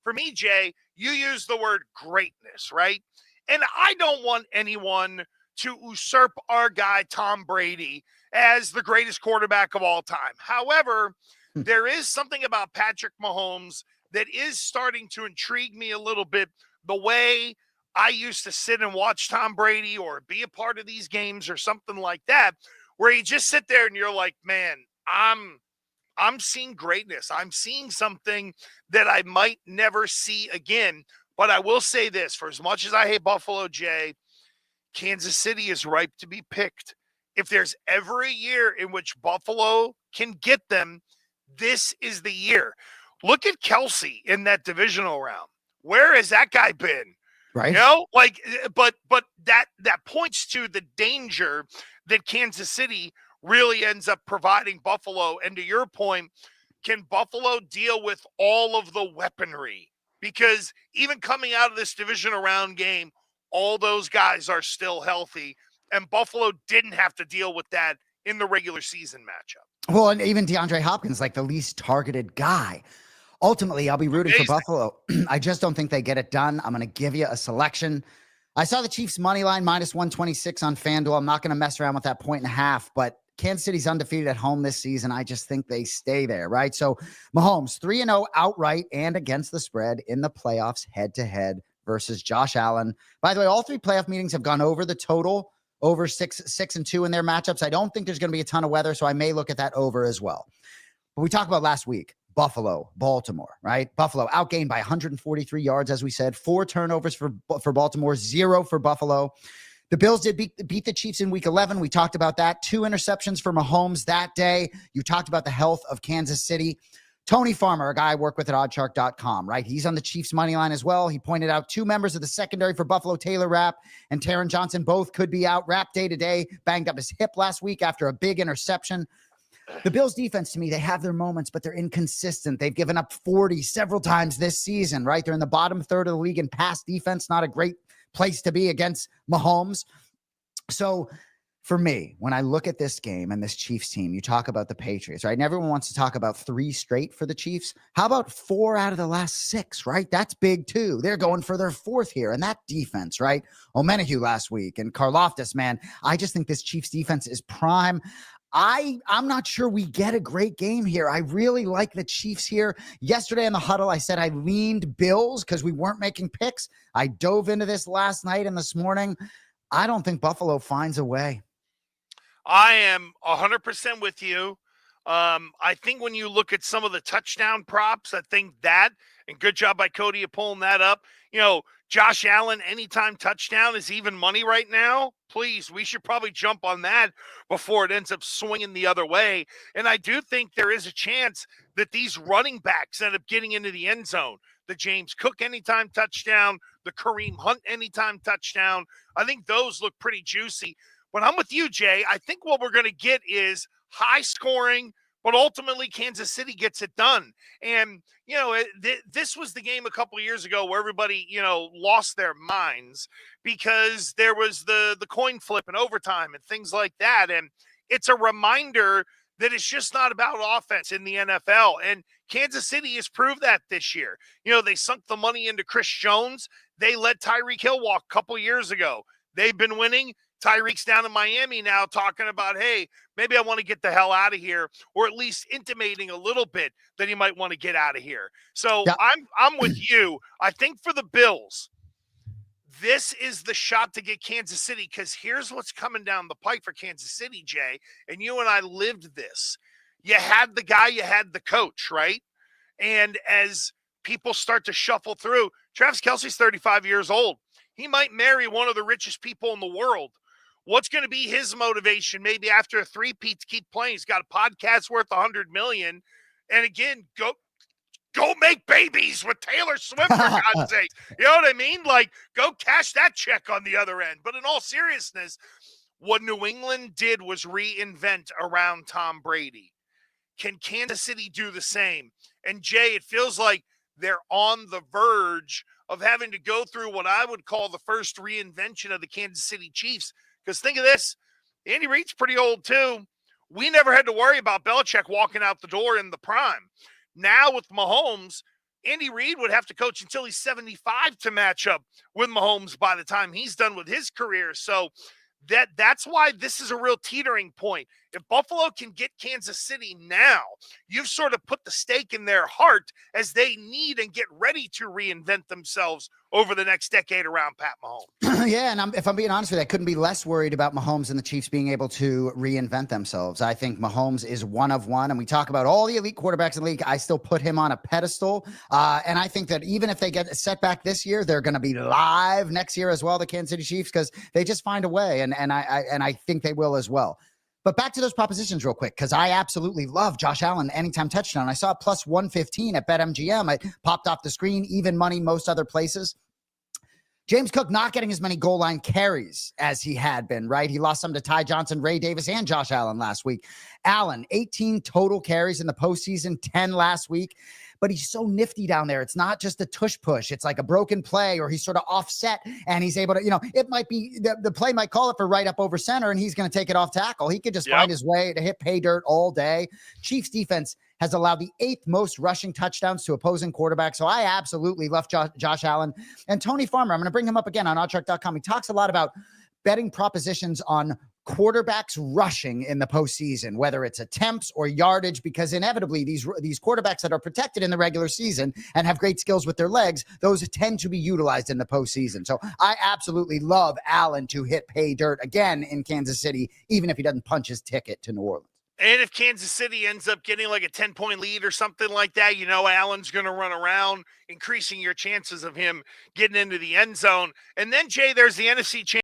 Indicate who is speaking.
Speaker 1: for me, Jay, you use the word greatness, right? And I don't want anyone to usurp our guy, Tom Brady, as the greatest quarterback of all time. However, there is something about Patrick Mahomes that is starting to intrigue me a little bit. The way I used to sit and watch Tom Brady or be a part of these games or something like that, where you just sit there and you're like, man, I'm seeing greatness. I'm seeing something that I might never see again. But I will say this, for as much as I hate Buffalo, Jay, Kansas City is ripe to be picked. If there's ever a year in which Buffalo can get them, this is the year. Look at Kelsey in that divisional round. Where has that guy been?
Speaker 2: Right.
Speaker 1: But that points to the danger that Kansas City really ends up providing Buffalo. And to your point, can Buffalo deal with all of the weaponry? Because even coming out of this divisional round game, all those guys are still healthy, and Buffalo didn't have to deal with that in the regular season matchup.
Speaker 2: Well, and even DeAndre Hopkins, like the least targeted guy. Ultimately, I'll be rooting for Buffalo. I just don't think they get it done. I'm going to give you a selection. I saw the Chiefs money line minus 126 on FanDuel. I'm not going to mess around with that 1.5, but Kansas City's undefeated at home this season. I just think they stay there, right? So Mahomes 3-0 outright and against the spread in the playoffs head-to-head versus Josh Allen. By the way, all three playoff meetings have gone over the total, over 6-2 in their matchups. I don't think there's going to be a ton of weather, so I may look at that over as well. But we talked about last week, Buffalo, Baltimore, right? Buffalo outgained by 143 yards, as we said, 4 turnovers for Baltimore, 0 for Buffalo. The Bills did beat the Chiefs in week 11. We talked about that. 2 interceptions for Mahomes that day. You talked about the health of Kansas City. Tony Farmer, a guy I work with at oddshark.com, right? He's on the Chiefs money line as well. He pointed out 2 members of the secondary for Buffalo, Taylor Rapp and Taron Johnson, both could be out. Rapp day to day, banged up his hip last week after a big interception. The Bills defense, to me, they have their moments, but they're inconsistent. They've given up 40 several times this season, right? They're in the bottom third of the league in pass defense, not a great place to be against Mahomes. So for me, when I look at this game and this Chiefs team, you talk about the Patriots, right? And everyone wants to talk about 3 straight for the Chiefs. How about 4 out of the last 6, right? That's big too. They're going for their 4th here. And that defense, right? Omenahue last week and Karlaftis, man. I just think this Chiefs defense is prime. I'm not sure we get a great game here. I really like the Chiefs here. Yesterday in the huddle, I said I leaned Bills because we weren't making picks. I dove into this last night and this morning. I don't think Buffalo finds a way.
Speaker 1: I am 100% with you. I think when you look at some of the touchdown props, I think that, and good job by Cody of pulling that up. Josh Allen, anytime touchdown is even money right now. Please, we should probably jump on that before it ends up swinging the other way. And I do think there is a chance that these running backs end up getting into the end zone. The James Cook anytime touchdown, the Kareem Hunt anytime touchdown. I think those look pretty juicy. But I'm with you, Jay. I think what we're going to get is high scoring, but ultimately Kansas City gets it done. And, this was the game a couple of years ago where everybody, lost their minds because there was the coin flip and overtime and things like that. And it's a reminder that it's just not about offense in the NFL. And Kansas City has proved that this year. They sunk the money into Chris Jones. They let Tyreek Hill walk a couple years ago. They've been winning. Tyreek's down in Miami now talking about, hey, maybe I want to get the hell out of here, or at least intimating a little bit that he might want to get out of here. So yeah. I'm with you. I think for the Bills, this is the shot to get Kansas City, because here's what's coming down the pike for Kansas City, Jay, and you and I lived this. You had the guy, you had the coach, right? And as people start to shuffle through, Travis Kelce's 35 years old. He might marry one of the richest people in the world. What's going to be his motivation maybe after a three-peat to keep playing? He's got a podcast worth $100 million. And again, go make babies with Taylor Swift, for God's sake. You know what I mean? Like, go cash that check on the other end. But in all seriousness, what New England did was reinvent around Tom Brady. Can Kansas City do the same? And Jay, it feels like they're on the verge of having to go through what I would call the first reinvention of the Kansas City Chiefs. Because think of this, Andy Reid's pretty old too. We never had to worry about Belichick walking out the door in the prime. Now with Mahomes, Andy Reid would have to coach until he's 75 to match up with Mahomes by the time he's done with his career. So that's why this is a real teetering point. If Buffalo can get Kansas City now, you've sort of put the stake in their heart as they need and get ready to reinvent themselves over the next decade around Pat Mahomes.
Speaker 2: Yeah, and if I'm being honest with you, I couldn't be less worried about Mahomes and the Chiefs being able to reinvent themselves. I think Mahomes is one of one, and we talk about all the elite quarterbacks in the league. I still put him on a pedestal, and I think that even if they get a setback this year, they're going to be live next year as well, the Kansas City Chiefs, because they just find a way, and I think they will as well. But back to those propositions real quick, because I absolutely love Josh Allen anytime touchdown. I saw it plus 115 at BetMGM. I popped off the screen, even money most other places. James Cook not getting as many goal line carries as he had been, right? He lost some to Ty Johnson, Ray Davis, and Josh Allen last week. Allen, 18 total carries in the postseason, 10 last week. But he's so nifty down there. It's not just a tush push. It's like a broken play, or he's sort of offset and he's able to, it might be the play might call it for right up over center and he's going to take it off tackle. He could just find his way to hit pay dirt all day. Chiefs defense has allowed the 8th most rushing touchdowns to opposing quarterbacks. So I absolutely love Josh Allen. And Tony Farmer, I'm going to bring him up again on oddtrack.com. He talks a lot about betting propositions on quarterbacks rushing in the postseason, whether it's attempts or yardage, because inevitably these quarterbacks that are protected in the regular season and have great skills with their legs, those tend to be utilized in the postseason. So I absolutely love Allen to hit pay dirt again in Kansas City, even if he doesn't punch his ticket to New Orleans.
Speaker 1: And if Kansas City ends up getting like a 10-point lead or something like that, Allen's going to run around, increasing your chances of him getting into the end zone. And then, Jay, there's the NFC Championship.